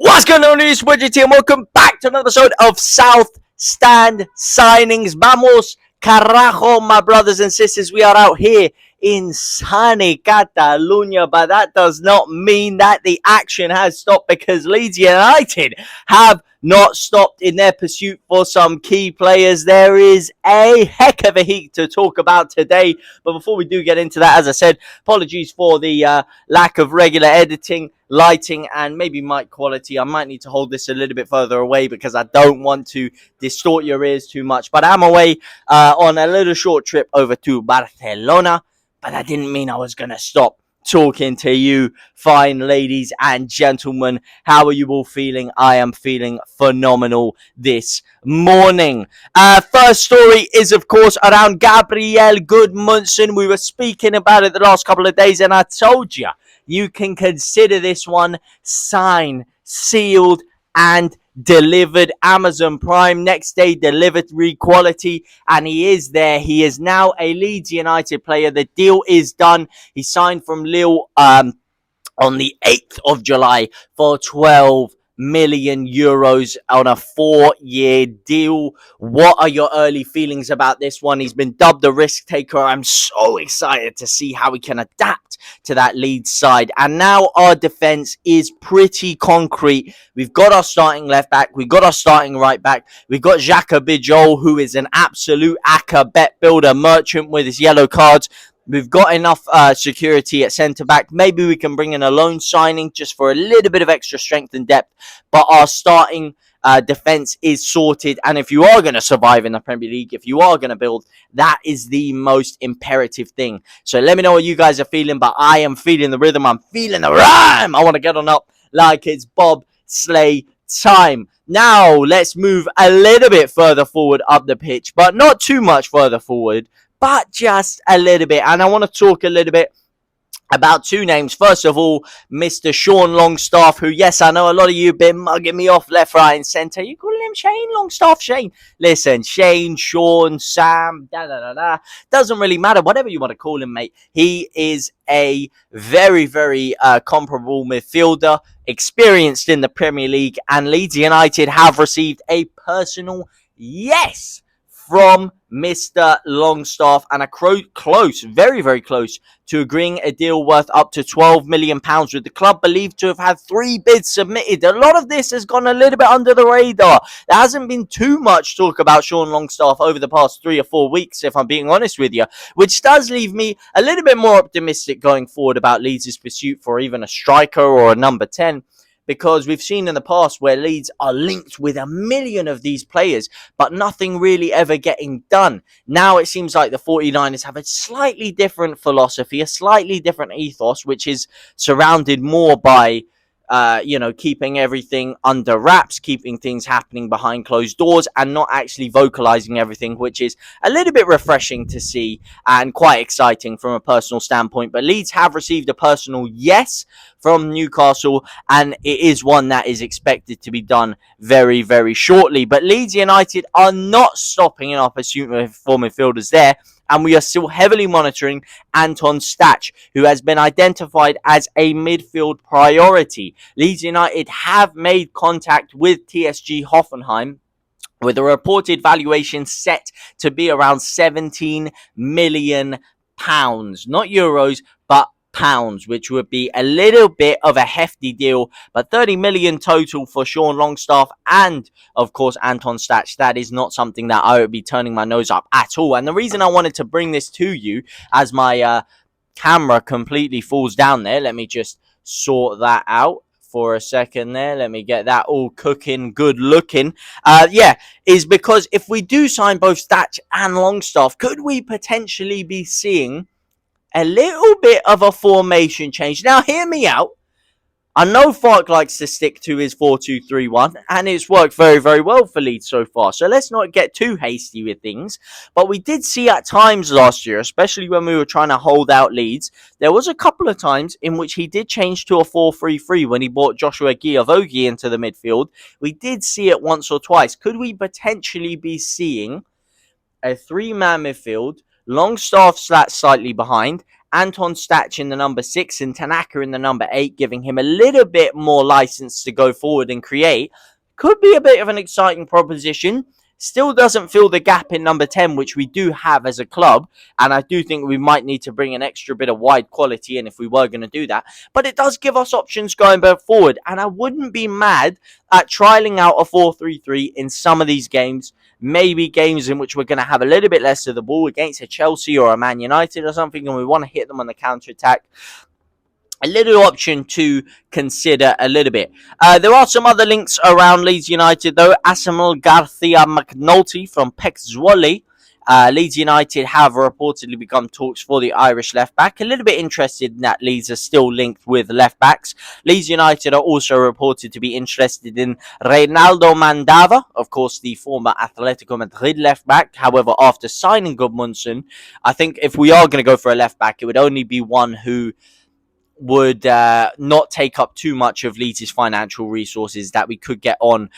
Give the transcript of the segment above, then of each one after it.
What's going on, Leeds United team? Welcome back to another episode of South Stand Signings. Vamos, carajo, my brothers and sisters. We are out here in sunny Catalonia, but that does not mean that the action has stopped, because Leeds United have not stopped in their pursuit for some key players. There is a heck of a heat to talk about today, but before we do get into that, as I said, apologies for the lack of regular editing, lighting, and maybe mic quality. I might need to hold this a little bit further away because I don't want to distort your ears too much, but I'm away on a little short trip over to Barcelona, but that didn't mean I was going to stop talking to you fine ladies and gentlemen. How are you all feeling? I am feeling phenomenal this morning. First story is, of course, around Gabriel Gudmundsson. We were speaking about it the last couple of days, and I told you, you can consider this one signed, sealed, and delivered. Amazon Prime next day delivery quality, and he is there. He is now a Leeds United player. The deal is done. He signed from Lille on the 8th of July for 12 million euros on a 4-year deal. What are your early feelings about this one? He's been dubbed a risk taker. I'm so excited to see how he can adapt to that Leeds side. And now our defense is pretty concrete. We've got our starting left back, we've got our starting right back, we've got Xhaka Bijol, who is an absolute ACCA bet builder merchant with his yellow cards. We've got enough security at centre-back. Maybe we can bring in a loan signing just for a little bit of extra strength and depth. But our starting defence is sorted. And if you are going to survive in the Premier League, if you are going to build, that is the most imperative thing. So let me know what you guys are feeling. But I am feeling the rhythm. I'm feeling the rhyme. I want to get on up like it's Bob Slay time. Now, let's move a little bit further forward up the pitch. But not too much further forward, but just a little bit. And I want to talk a little bit about two names. First of all, Mr. Sean Longstaff, who, yes, I know a lot of you have been mugging me off left, right, and centre. You calling him Shane Longstaff? Shane. Listen, Shane, Sean, Sam, doesn't really matter. Whatever you want to call him, mate. He is a very, very comparable midfielder, experienced in the Premier League, and Leeds United have received a personal yes from Mr. Longstaff, and a close, very, very close to agreeing a deal worth up to £12 million, with the club believed to have had 3 bids submitted. A lot of this has gone a little bit under the radar. There hasn't been too much talk about Sean Longstaff over the past 3 or 4 weeks, if I'm being honest with you, which does leave me a little bit more optimistic going forward about Leeds' pursuit for even a striker or a number 10. Because we've seen in the past where Leeds are linked with a million of these players, but nothing really ever getting done. Now it seems like the 49ers have a slightly different philosophy, a slightly different ethos, which is surrounded more by keeping everything under wraps, keeping things happening behind closed doors, and not actually vocalizing everything, which is a little bit refreshing to see and quite exciting from a personal standpoint. But Leeds have received a personal yes from Newcastle, and it is one that is expected to be done very, very shortly. But Leeds United are not stopping in our pursuit for midfielders there, and we are still heavily monitoring Anton Stach, who has been identified as a midfield priority. Leeds United have made contact with TSG Hoffenheim, with a reported valuation set to be around £17 million. Not euros, but pounds, which would be a little bit of a hefty deal, but 30 million total for Sean Longstaff and, of course, Anton Stach. That is not something that I would be turning my nose up at all. And the reason I wanted to bring this to you, as my camera completely falls down there, let me just sort that out for a second there. Let me get that all cooking, good looking. Is because if we do sign both Stach and Longstaff, could we potentially be seeing a little bit of a formation change? Now, hear me out. I know Fark likes to stick to his 4-2-3-1, and it's worked very, very well for Leeds so far. So let's not get too hasty with things. But we did see at times last year, especially when we were trying to hold out Leeds, there was a couple of times in which he did change to a 4-3-3 when he brought Joshua Giavogi into the midfield. We did see it once or twice. Could we potentially be seeing a 3-man midfield, Longstaff slightly behind, Anton Stach in the number 6 and Tanaka in the number 8, giving him a little bit more license to go forward and create. Could be a bit of an exciting proposition. Still doesn't fill the gap in number 10, which we do have as a club. And I do think we might need to bring an extra bit of wide quality in if we were going to do that. But it does give us options going forward. And I wouldn't be mad at trialing out a 4-3-3 in some of these games. Maybe games in which we're going to have a little bit less of the ball against a Chelsea or a Man United or something, and we want to hit them on the counter-attack. A little option to consider a little bit. There are some other links around Leeds United, though. Asamoah Garcia McNulty from Pek Zwolle. Leeds United have reportedly begun talks for the Irish left-back. A little bit interested in that Leeds are still linked with left-backs. Leeds United are also reported to be interested in Reinaldo Mandava, of course, the former Atletico Madrid left-back. However, after signing Gudmundsson, I think if we are going to go for a left-back, it would only be one who would not take up too much of Leeds' financial resources that we could get on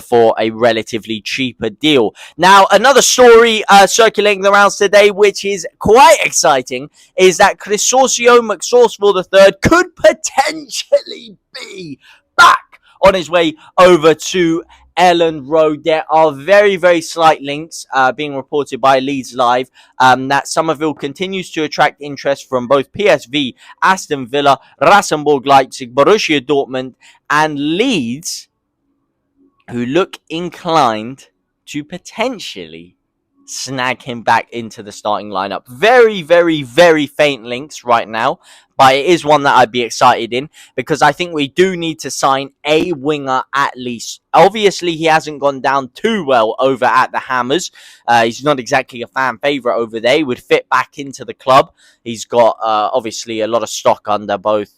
for a relatively cheaper deal. Now, another story circulating the rounds today, which is quite exciting, is that Crycensio McSauceville III could potentially be back on his way over to Ellen Road. There are very, very slight links being reported by Leeds Live that Summerville continues to attract interest from both PSV, Aston Villa, Rasenburg Leipzig, Borussia Dortmund, and Leeds, who look inclined to potentially snag him back into the starting lineup. Very, very, very faint links right now, but it is one that I'd be excited in because I think we do need to sign a winger at least. Obviously, he hasn't gone down too well over at the Hammers. He's not exactly a fan favourite over there. He would fit back into the club. He's got obviously a lot of stock under both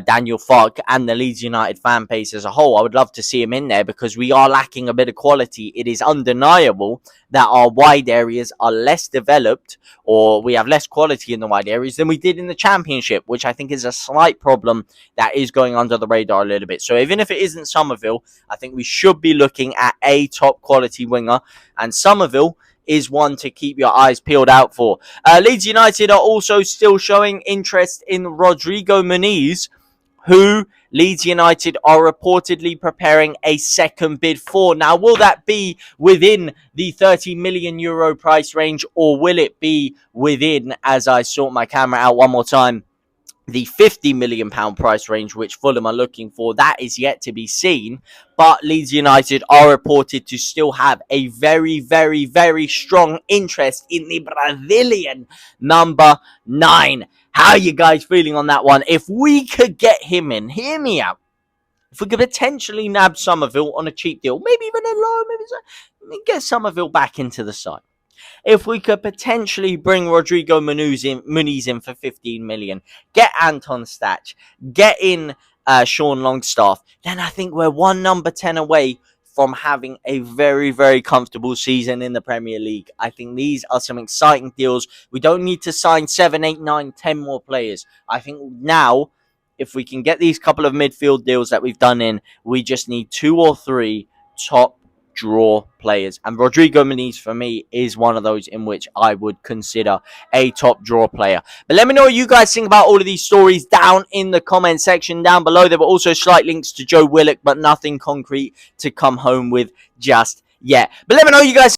Daniel Farke and the Leeds United fan base as a whole. I would love to see him in there because we are lacking a bit of quality. It is undeniable that our wide areas are less developed, or we have less quality in the wide areas than we did in the Championship, which I think is a slight problem that is going under the radar a little bit. So even if it isn't Summerville, I think we should be looking at a top quality winger, and Summerville is one to keep your eyes peeled out for. Leeds United are also still showing interest in Rodrigo Muniz, who Leeds United are reportedly preparing a second bid for. Now, will that be within the €30 million price range, or will it be within, as I sort my camera out one more time, the £50 million price range, which Fulham are looking for? That is yet to be seen. But Leeds United are reported to still have a very, very, very strong interest in the Brazilian number 9. How are you guys feeling on that one? If we could get him in, hear me out. If we could potentially nab Summerville on a cheap deal, maybe even a low, maybe get Summerville back into the side. If we could potentially bring Rodrigo Muniz in for 15 million, get Anton Stach, get in Sean Longstaff, then I think we're one number 10 away from having a very, very comfortable season in the Premier League. I think these are some exciting deals. We don't need to sign 7, 8, 9, 10 more players. I think now, if we can get these couple of midfield deals that we've done in, we just need 2 or 3 top draw players, and Rodrigo Muniz for me is one of those in which I would consider a top draw player. But let me know what you guys think about all of these stories down in the comment section down below. There were also slight links to Joe Willock, but nothing concrete to come home with just yet. But let me know what you guys